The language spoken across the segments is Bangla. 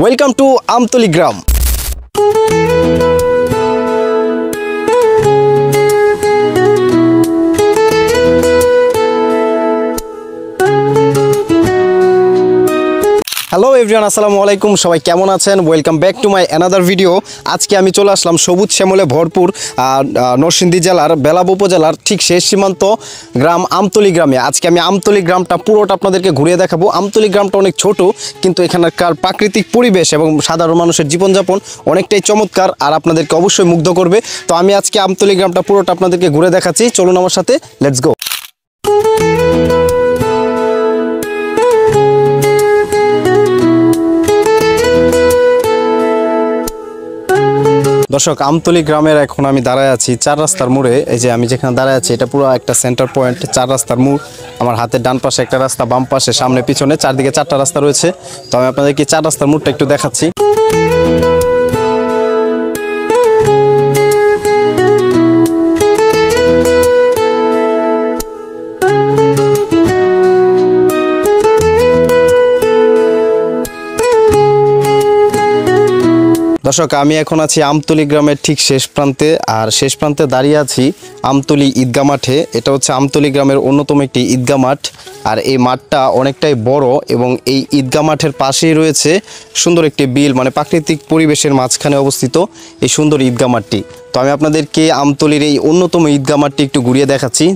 Welcome to Amtali gram. Hello everyone, আসসালামু আলাইকুম। সবাই কেমন আছেন? Welcome back to my another video. আজকে আমি চলে আসলাম সবুজ শ্যামলে ভরপুর নরসিংদী জেলার বেলাব উপজেলার ঠিক শেষ সীমান্ত গ্রাম আমতলী গ্রামে। আজকে আমি আমতলী গ্রামটা পুরোটা আপনাদেরকে ঘুরিয়ে দেখাবো। আমতলী গ্রামটা অনেক ছোট, কিন্তু এখানকার প্রাকৃতিক পরিবেশ এবং সাধারণ মানুষের জীবনযাপন অনেকটাই চমৎকার আর আপনাদেরকে অবশ্যই মুগ্ধ করবে। তো আমি আজকে আমতলী গ্রামটা পুরোটা আপনাদেরকে ঘুরে দেখাচ্ছি, চলুন আমার সাথে, লেটস গো। দর্শক, আমতলী গ্রামের এখন আমি দাঁড়ায় আছি চার রাস্তার মোড়ে। এই যে আমি যেখানে দাঁড়ায় আছি এটা পুরো একটা সেন্টার পয়েন্ট, চার রাস্তার মোড়। আমার হাতের ডান পাশে একটা রাস্তা, বাম পাশে, সামনে পিছনে, চারদিকে চারটা রাস্তা রয়েছে। তো আমি আপনাদেরকে চার রাস্তার মোড়টা একটু দেখাচ্ছি। দর্শক, আমি এখন আছি আমতলী গ্রামের ঠিক শেষ প্রান্তে, আর শেষ প্রান্তে দাঁড়িয়ে আছি আমতলী ঈদগাহ মাঠে। এটা হচ্ছে আমতলী গ্রামের অন্যতম একটি ঈদগাহ মাঠ, আর এই মাঠটা অনেকটাই বড় এবং এই ঈদগাহ মাঠের পাশেই রয়েছে সুন্দর একটি বিল, মানে প্রাকৃতিক পরিবেশের মাঝখানে অবস্থিত এই সুন্দর ঈদগাহ মাঠটি। তো আমি আপনাদেরকে আমতলীর এই অন্যতম ঈদগাহ মাঠটি একটু ঘুরিয়ে দেখাচ্ছি।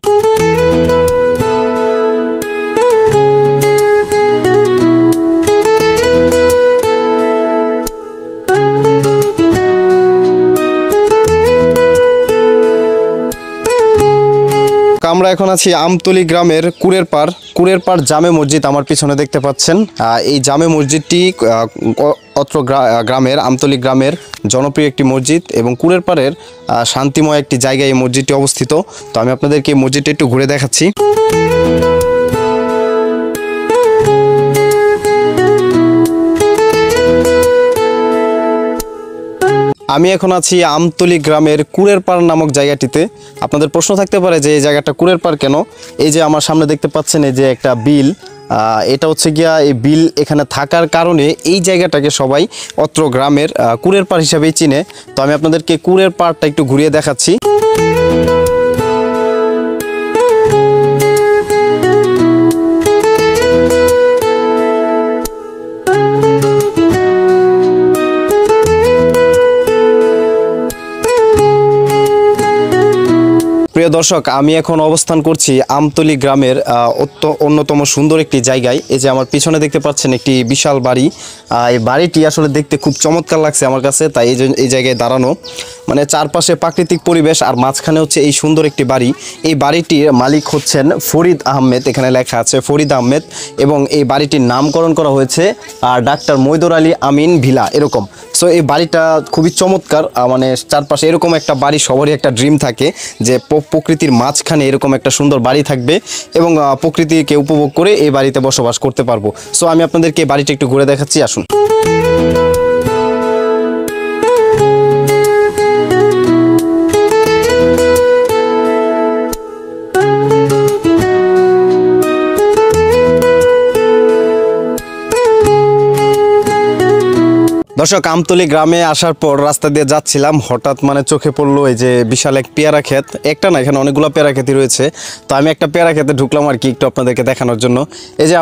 আমরা এখন আছি আমতলী গ্রামের কুরের পাড় জামে মসজিদ আমার পিছনে দেখতে পাচ্ছেন। এই জামে মসজিদটি অত্র গ্রামের, আমতলী গ্রামের জনপ্রিয় একটি মসজিদ এবং কুরের পাড়ের শান্তিময় একটি জায়গায় এই মসজিদটি অবস্থিত। তো আমি আপনাদেরকে এই মসজিদটা একটু ঘুরে দেখাচ্ছি। আমি এখন আছি আমতলী গ্রামের কুরের পাড় নামক জায়গাটিতে। আপনাদের প্রশ্ন থাকতে পারে যে এই জায়গাটা কুরের পাড় কেন? এই যে আমার সামনে দেখতে পাচ্ছেন এই যে একটা বিল, এটা হচ্ছে গিয়া এই বিল এখানে থাকার কারণে এই জায়গাটাকে সবাই অত্র গ্রামের কুরের পাড় হিসাবেই চিনে। তো আমি আপনাদেরকে কুরের পাড়টা একটু ঘুরিয়ে দেখাচ্ছি। প্রিয় দর্শক, আমি এখন অবস্থান করছি আমতলী গ্রামের অন্যতম সুন্দর একটি জায়গায়। এই যে আমার পিছনে দেখতে পাচ্ছেন একটি বিশাল বাড়ি। এই বাড়িটি আসলে দেখতে খুব চমৎকার লাগছে আমার কাছে, তাই এই জায়গায় দাঁড়ানো। মানে চারপাশে প্রাকৃতিক পরিবেশ আর মাঝখানে হচ্ছে এই সুন্দর একটি বাড়ি। এই বাড়িটির মালিক হচ্ছেন ফরিদ আহমেদ, এখানে লেখা আছে ফরিদ আহমেদ, এবং এই বাড়িটির নামকরণ করা হয়েছে ডাক্তার মৈদর আলী আমিন ভিলা, এরকম। সো এই বাড়িটা খুবই চমৎকার। মানে চারপাশে এরকম একটা বাড়ি সবারই একটা ড্রিম থাকে যে প্রকৃতির মাঝখানে এরকম একটা সুন্দর বাড়ি থাকবে এবং প্রকৃতিকে উপভোগ করে এই বাড়িতে বসবাস করতে পারবো। সো আমি আপনাদেরকে এই বাড়িটা একটু ঘুরে দেখাচ্ছি, আসুন। দর্শক, আমতলী গ্রামে আসার পর রাস্তা দিয়ে যাচ্ছিলাম, হঠাৎ মানে চোখে পড়লো এই যে বিশাল এক পেয়ারা ক্ষেত। একটা না, এখানে অনেকগুলো পেয়ারা ক্ষেতই রয়েছে। তো আমি একটা পেয়ারা ক্ষেতে ঢুকলাম আর কি, একটু আপনাদেরকে দেখানোর জন্য। এই যে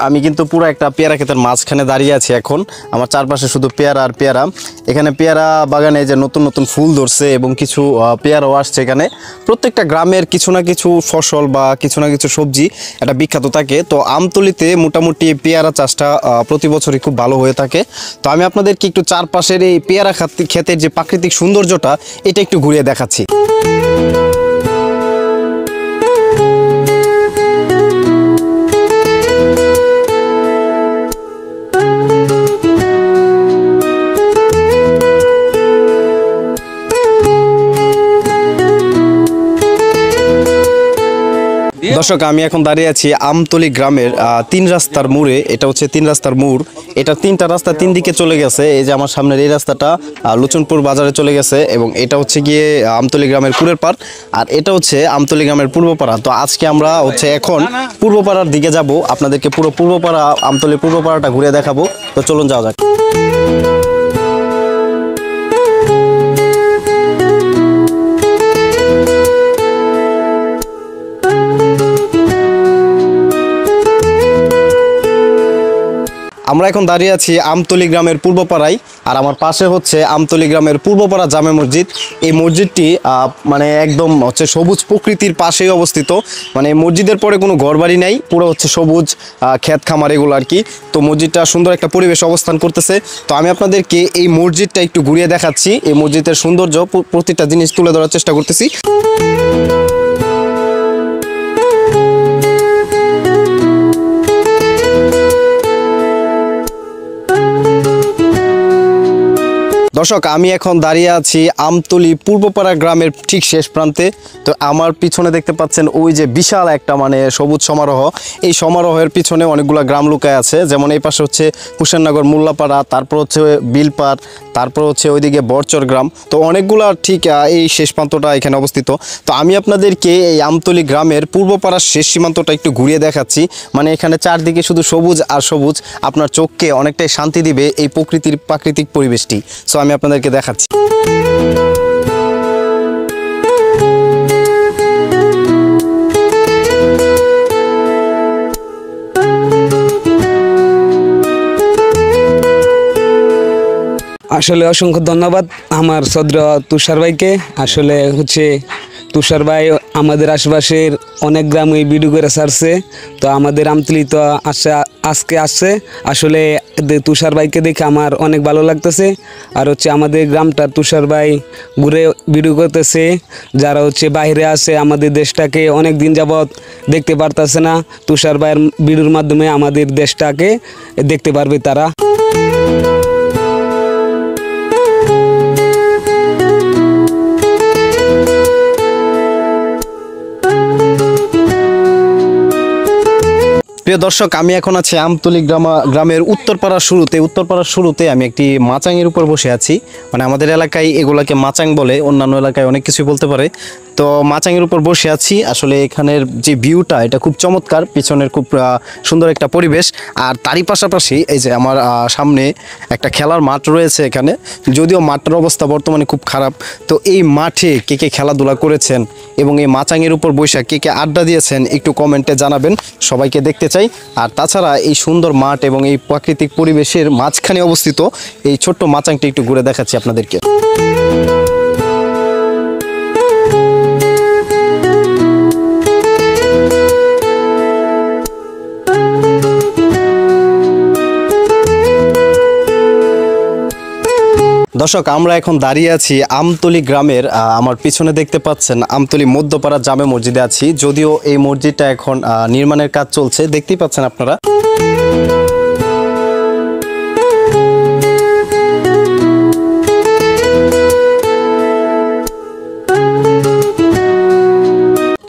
আমি কিন্তু পুরো একটা পেয়ারা ক্ষেতের মাঝখানে দাঁড়িয়ে আছি এখন। আমার চারপাশে শুধু পেয়ারা আর পেয়ারা। এখানে পেয়ারা বাগানে যে নতুন নতুন ফুল ধরছে এবং কিছু পেয়ারাও আসছে। এখানে প্রত্যেকটা গ্রামের কিছু না কিছু ফসল বা কিছু না কিছু সবজি এটা বিখ্যাত থাকে। তো আমতলীতে মোটামুটি পেয়ারা চাষটা প্রতি বছরই খুব ভালো হয়ে থাকে। তো আমি আপনাদেরকে একটু চারপাশের এই পেয়ারা ক্ষেতের যে প্রাকৃতিক সৌন্দর্যটা এটা একটু ঘুরিয়ে দেখাচ্ছি। দর্শক আমি এখন দাঁড়িয়ে আছি আমতলী গ্রামের তিন রাস্তার মোড়ে। এটা হচ্ছে তিন রাস্তার মোড়। এটা তিনটা রাস্তা তিন দিকে চলে গেছে। এই যে আমার সামনের এই রাস্তাটা লুচনপুর বাজারে চলে গেছে এবং এটা হচ্ছে গিয়ে আমতলী গ্রামের পুরের পাড়, আর এটা হচ্ছে আমতলী গ্রামের পূর্বপাড়া। তো আজকে আমরা হচ্ছে এখন পূর্বপাড়ার দিকে যাব, আপনাদেরকে পুরো পূর্বপাড়া আমতলী পূর্বপাড়াটা ঘুরে দেখাবো। তো চলুন যাওয়া যাক। আমরা এখন দাঁড়িয়ে আছি আমতলী গ্রামের পূর্বপাড়ায়, আর আমার পাশে হচ্ছে আমতলী গ্রামের পূর্বপাড়া জামে মসজিদ। এই মসজিদটি মানে একদম হচ্ছে সবুজ প্রকৃতির পাশেই অবস্থিত। মানে মসজিদের পরে কোনো ঘরবাড়ি নাই, পুরো হচ্ছে সবুজ ক্ষেত খামার এগুলো আর কি। তো মসজিদটা সুন্দর একটা পরিবেশ অবস্থান করতেছে। তো আমি আপনাদেরকে এই মসজিদটা একটু ঘুরিয়ে দেখাচ্ছি। এই মসজিদের সৌন্দর্য প্রতিটা জিনিস তুলে ধরার চেষ্টা করতেছি। দর্শক আমি এখন দাঁড়িয়ে আছি আমতলী পূর্বপাড়া গ্রামের ঠিক শেষ প্রান্তে। তো আমার পিছনে দেখতে পাচ্ছেন ওই যে বিশাল একটা মানে সবুজ সমারোহ। এই সমারোহের পিছনে অনেকগুলো গ্রাম লুকায় আছে, যেমন এই পাশে হচ্ছে হুসেননগর মোল্লাপাড়া, তারপর হচ্ছে বিলপাড়, তারপর হচ্ছে ওইদিকে বরচর গ্রাম। তো অনেকগুলো ঠিক এই শেষ প্রান্তটা এখানে অবস্থিত। তো আমি আপনাদেরকে এই আমতলী গ্রামের পূর্বপাড়ার শেষ সীমান্তটা একটু ঘুরিয়ে দেখাচ্ছি। মানে এখানে চারদিকে শুধু সবুজ আর সবুজ, আপনার চোখকে অনেকটাই শান্তি দিবে এই প্রাকৃতিক পরিবেশটি। সো আমি আপনাদেরকে দেখাচ্ছি। আসলে অসংখ্য ধন্যবাদ আমার সদ্র তুষার ভাইকে। আসলে হচ্ছে তুষার ভাই আমাদের আশেপাশের অনেক গ্রামে ভিডিও করে ছাড়ছে। তো আমাদের আমতলী তো আজকে আসছে। আসলে তুষার ভাইকে দেখে আমার অনেক ভালো লাগতেছে। আর হচ্ছে আমাদের গ্রামটা তুষার ভাই ঘুরে ভিডিও করতেছে। যারা হচ্ছে বাইরে আছে, আমাদের দেশটাকে অনেক দিন যাবৎ দেখতে পারতেছে না, তুষার ভাইয়ের ভিডিওর মাধ্যমে আমাদের দেশটাকে দেখতে পারবে তারা। প্রিয় দর্শক আমি এখন আছি আমতলী গ্রামের উত্তরপাড়ার শুরুতে আমি একটি মাচাঙের উপর বসে আছি। মানে আমাদের এলাকায় এগুলাকে মাচাং বলে, অন্যান্য এলাকায় অনেক কিছুই বলতে পারে। তো মাচাঙের উপর বসে আছি। আসলে এখানের যে ভিউটা এটা খুব চমৎকার, পিছনের খুব সুন্দর একটা পরিবেশ। আর তারই পাশাপাশি এই যে আমার সামনে একটা খেলার মাঠ রয়েছে এখানে, যদিও মাঠের অবস্থা বর্তমানে খুব খারাপ। তো এই মাঠে কে কে খেলাধুলা করেছেন এবং এই মাচাঙের উপর বসে কে কে আড্ডা দিয়েছেন একটু কমেন্টে জানাবেন, সবাইকে দেখতে চাই। আর তাছাড়া এই সুন্দর মাঠ এবং এই প্রাকৃতিক পরিবেশের মাঝখানে অবস্থিত এই ছোট্ট মাচাংটি একটু ঘুরে দেখাচ্ছি আপনাদেরকে। দর্শক আমরা এখন দাঁড়িয়ে আছি আমতলী গ্রামের, আমার পিছনে দেখতে পাচ্ছেন আমতলী মধ্যপাড়া জামে মসজিদে আছি। যদিও এই মসজিদটা এখন নির্মাণের কাজ চলছে, দেখতেই পাচ্ছেন আপনারা।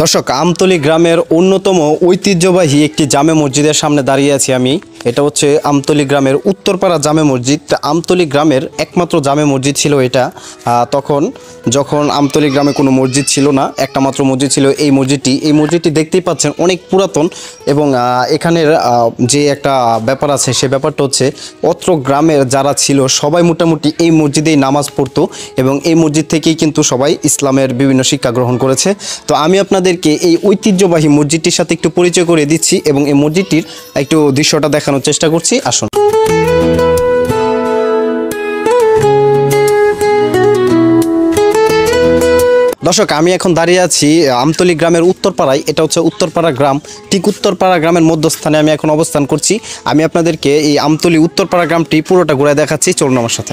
দর্শক আমতলী গ্রামের অন্যতম ঐতিহ্যবাহী একটি জামে মসজিদের সামনে দাঁড়িয়ে আছি আমি। এটা হচ্ছে আমতলী গ্রামের উত্তরপাড়া জামে মসজিদ। আমতলী গ্রামের একমাত্র জামে মসজিদ ছিল এটা। যখন আমতলী গ্রামে কোনো মসজিদ ছিল না, একটা মাত্র মসজিদ ছিল এই মসজিদটি। এই মসজিদটি দেখতেই পাচ্ছেন অনেক পুরাতন এবং এখানের যে একটা ব্যাপার আছে সে ব্যাপারটা হচ্ছে অত্র গ্রামের যারা ছিল সবাই মোটামুটি এই মসজিদেই নামাজ পড়তো এবং এই মসজিদ থেকেই কিন্তু সবাই ইসলামের বিভিন্ন শিক্ষা গ্রহণ করেছে। তো আমি আপনাদেরকে এই ঐতিহ্যবাহী মসজিদটির সাথে একটু পরিচয় করে দিচ্ছি এবং এই মসজিদটির একটু দৃশ্যটা দেখানোর চেষ্টা করছি, আসুন। দর্শক আমি এখন দাঁড়িয়ে আছি আমতলী গ্রামের উত্তরপাড়ায়। এটা হচ্ছে উত্তরপাড়া গ্রাম, ঠিক উত্তরপাড়া গ্রামের মধ্যস্থানে আমি এখন অবস্থান করছি। আমি আপনাদেরকে এই আমতলী উত্তরপাড়া গ্রামটি পুরোটা ঘুরে দেখাচ্ছি, চলুন আমার সাথে।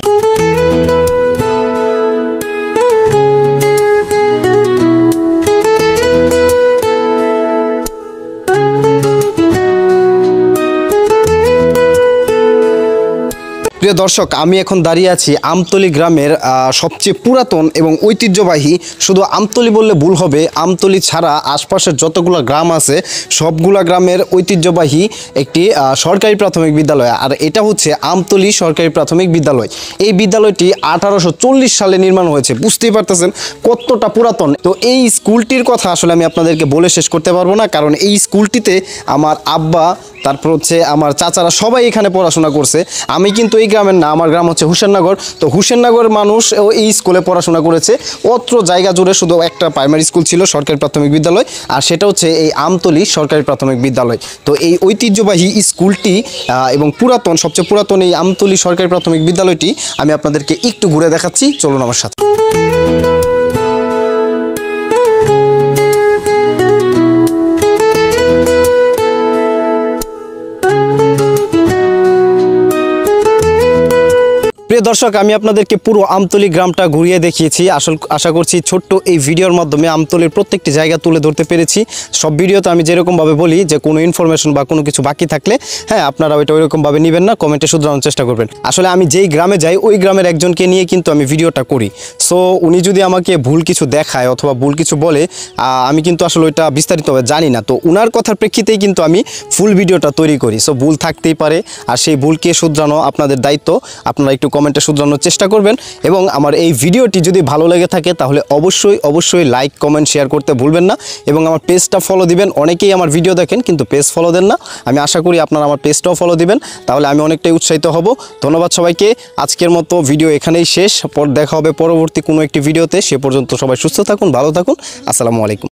প্রিয় দর্শক, আমি এখন দাঁড়িয়ে আছি আমতলী গ্রামের সবচেয়ে পুরাতন এবং ঐতিহ্যবাহী, শুধু আমতলী বললে ভুল হবে, আমতলী ছাড়া আশপাশের যতগুলো গ্রাম আছে সবগুলা গ্রামের ঐতিহ্যবাহী একটি সরকারি প্রাথমিক বিদ্যালয়। আর এটা হচ্ছে আমতলী সরকারি প্রাথমিক বিদ্যালয়। এই বিদ্যালয়টি 1840 সালে নির্মাণ হয়েছে। বুঝতেই পারতেছেন কতটা পুরাতন। তো এই স্কুলটির কথা আসলে আমি আপনাদেরকে বলে শেষ করতে পারবো না, কারণ এই স্কুলটিতে আমার আব্বা, তারপর হচ্ছে আমার চাচারা সবাই এখানে পড়াশোনা করছে। আমি কিন্তু এই গ্রামের না, আমার গ্রাম হচ্ছে হুসেননগর। তো হুসেননগরের মানুষ এই স্কুলে পড়াশোনা করেছে। অত্র জায়গা জুড়ে শুধু একটা প্রাইমারি স্কুল ছিল, সরকারি প্রাথমিক বিদ্যালয়, আর সেটা হচ্ছে এই আমতলী সরকারি প্রাথমিক বিদ্যালয়। তো এই ঐতিহ্যবাহী স্কুলটি এবং পুরাতন, সবচেয়ে পুরাতন এই আমতলী সরকারি প্রাথমিক বিদ্যালয়টি আমি আপনাদেরকে একটু ঘুরে দেখাচ্ছি, চলুন আমার সাথে। প্রিয় দর্শক, আমি আপনাদেরকে পুরো আমতলী গ্রামটা ঘুরিয়ে দেখিয়েছি। আশা করছি ছোট্ট এই ভিডিওর মাধ্যমে আমতলীর প্রত্যেকটি জায়গা তুলে ধরতে পেরেছি। সব ভিডিওতে আমি যেরকমভাবে বলি যে কোনো ইনফরমেশন বা কোনো কিছু বাকি থাকলে আপনারা ওইটা ওইরকমভাবে নেবেন না, কমেন্টে শুধরানোর চেষ্টা করবেন। আসলে আমি যেই গ্রামে যাই ওই গ্রামের একজনকে নিয়ে কিন্তু আমি ভিডিওটা করি। সো উনি যদি আমাকে ভুল কিছু দেখায় অথবা ভুল কিছু বলে, আমি কিন্তু আসলে ওইটা বিস্তারিতভাবে জানি না। তো উনার কথার প্রেক্ষিতেই কিন্তু আমি ফুল ভিডিওটা তৈরি করি। সো ভুল থাকতেই পারে, আর সেই ভুলকে শুধরানো আপনাদের দায়িত্ব। আপনারা একটু কমেন্টে শুধরানোর চেষ্টা করবেন, এবং আমার এই ভিডিওটি যদি ভালো লেগে থাকে তাহলে অবশ্যই লাইক, কমেন্ট, শেয়ার করতে ভুলবেন না, এবং আমার পেজটা ফলো দিবেন। অনেকেই আমার ভিডিও দেখেন কিন্তু পেজ ফলো দেন না। আমি আশা করি আপনারা আমার পেজটাও ফলো দিবেন, তাহলে আমি অনেকটাই উৎসাহিত হব। ধন্যবাদ সবাইকে। আজকের মতো ভিডিও এখানেই শেষ। দেখা হবে পরবর্তী কোনো একটি ভিডিওতে। সে পর্যন্ত সবাই সুস্থ থাকুন, ভালো থাকুন। আসসালামু আলাইকুম।